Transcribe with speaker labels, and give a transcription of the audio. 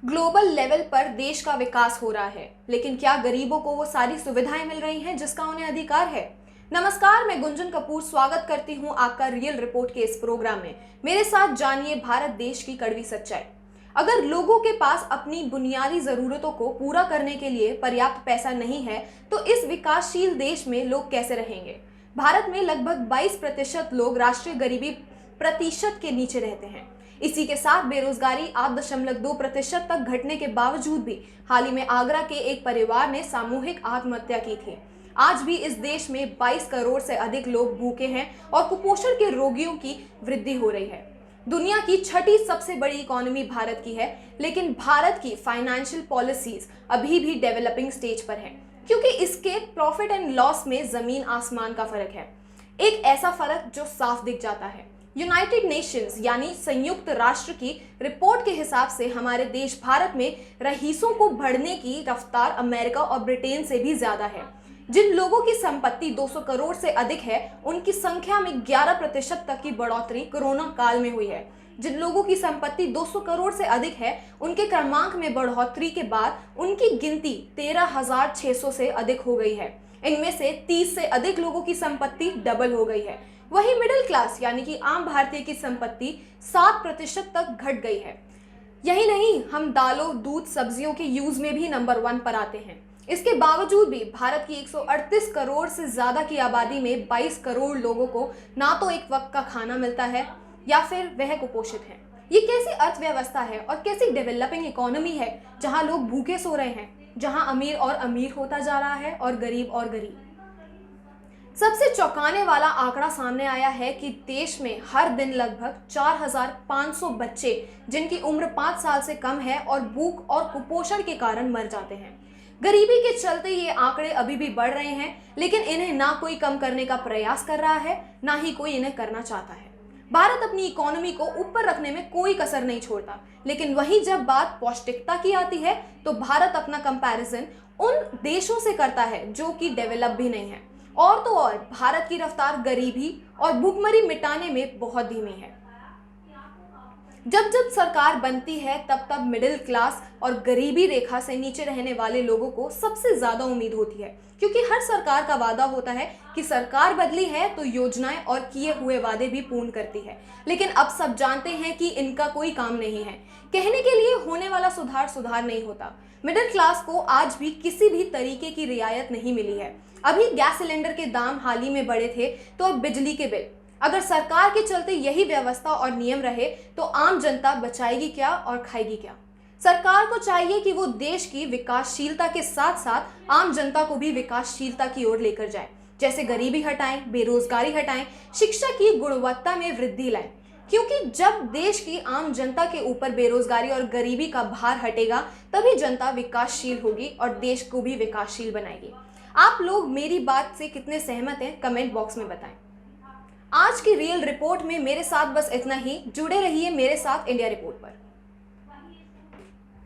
Speaker 1: Global level पर देश का विकास हो रहा है, लेकिन क्या गरीबों को वो सारी सुविधाएं मिल रही हैं जिसका उन्हें अधिकार है? नमस्कार, मैं गुंजन कपूर स्वागत करती हूं आपका रियल रिपोर्ट के इस प्रोग्राम में। मेरे साथ जानिए भारत देश की कड़वी सच्चाई। अगर लोगों के पास अपनी बुनियादी जरूरतों को पूरा करने के लिए पर्याप्त पैसा नहीं है, तो इस विकासशील देश में लोग कैसे रहेंगे? भारत में लगभग 22% लोग राष्ट्रीय गरीबी प्रतिशत के नीचे रहते हैं। इसी के साथ बेरोजगारी 8.2% तक घटने के बावजूद भी हाल ही में आगरा के एक परिवार ने सामूहिक आत्महत्या की थी। आज भी इस देश में 22 करोड़ से अधिक लोग भूखे हैं और कुपोषण के रोगियों की वृद्धि हो रही है। दुनिया की छठी सबसे बड़ी इकोनॉमी भारत की है, लेकिन भारत की फाइनेंशियल पॉलिसीज अभी भी डेवलपिंग स्टेज पर है, क्योंकि इसके प्रॉफिट एंड लॉस में जमीन आसमान का फर्क है। एक ऐसा फर्क जो साफ दिख जाता है। यूनाइटेड नेशंस यानी संयुक्त राष्ट्र की रिपोर्ट के हिसाब से हमारे देश भारत में रईसों को बढ़ने की रफ्तार अमेरिका और ब्रिटेन से भी ज्यादा है। जिन लोगों की संपत्ति 200 करोड़ से अधिक है, उनकी संख्या में 11% तक की बढ़ोतरी कोरोना काल में हुई है। जिन लोगों की संपत्ति 200 करोड़ से अधिक है, उनके क्रमांक में बढ़ोतरी के बाद उनकी गिनती 13,600 से अधिक हो गई है। इनमें से 30 से अधिक लोगों की संपत्ति डबल हो गई है। वही मिडिल क्लास यानी कि आम भारतीय की संपत्ति 7% तक घट गई है। यही नहीं, हम दालों, दूध, सब्जियों के यूज में भी नंबर 1 पर आते हैं। इसके बावजूद भी भारत की 138 करोड़ से ज्यादा की आबादी में 22 करोड़ लोगों को ना तो एक वक्त का खाना मिलता है या फिर वह कुपोषित है। ये कैसी अर्थव्यवस्था है और कैसी डेवलपिंग इकोनॉमी है जहां लोग भूखे सो रहे हैं, जहां अमीर और अमीर होता जा रहा है और गरीब। सबसे चौंकाने वाला आंकड़ा सामने आया है कि देश में हर दिन लगभग 4,500 बच्चे जिनकी उम्र 5 साल से कम है और भूख और कुपोषण के कारण मर जाते हैं। गरीबी के चलते ये आंकड़े अभी भी बढ़ रहे हैं, लेकिन इन्हें ना कोई कम करने का प्रयास कर रहा है, ना ही कोई इन्हें करना चाहता है। भारत अपनी इकोनॉमी को ऊपर रखने में कोई कसर नहीं छोड़ता, लेकिन वही जब बात पौष्टिकता की आती है तो भारत अपना कंपैरिजन उन देशों से करता है जो कि डेवलप भी नहीं है। और तो और भारत की रफ्तार गरीबी और भूखमरी मिटाने में बहुत धीमी है। जब जब सरकार बनती है तब मिडिल क्लास और गरीबी रेखा से नीचे रहने वाले लोगों को सबसे ज्यादा उम्मीद होती है, क्योंकि हर सरकार का वादा होता है कि सरकार बदली है तो योजनाएं और किए हुए वादे भी पूर्ण करती है। लेकिन अब सब जानते हैं कि इनका कोई काम नहीं है। कहने के लिए होने वाला सुधार नहीं होता। मिडिल क्लास को आज भी किसी भी तरीके की रियायत नहीं मिली है। अभी गैस सिलेंडर के दाम हाल ही में बढ़े थे, तो अब बिजली के बिल। अगर सरकार के चलते यही व्यवस्था और नियम रहे तो आम जनता बचाएगी क्या और खाएगी क्या? सरकार को चाहिए कि वो देश की विकासशीलता के साथ साथ आम जनता को भी विकासशीलता की ओर लेकर जाए। जैसे गरीबी हटाएं, बेरोजगारी हटाएं, शिक्षा की गुणवत्ता में वृद्धि लाएं। क्योंकि जब देश की आम जनता के ऊपर बेरोजगारी और गरीबी का भार हटेगा, तभी जनता विकासशील होगी और देश को भी विकासशील बनाएगी। आप लोग मेरी बात से कितने सहमत हैं, कमेंट बॉक्स में बताएं। आज की रियल रिपोर्ट में मेरे साथ बस इतना ही। जुड़े रहिए मेरे साथ इंडिया रिपोर्ट पर।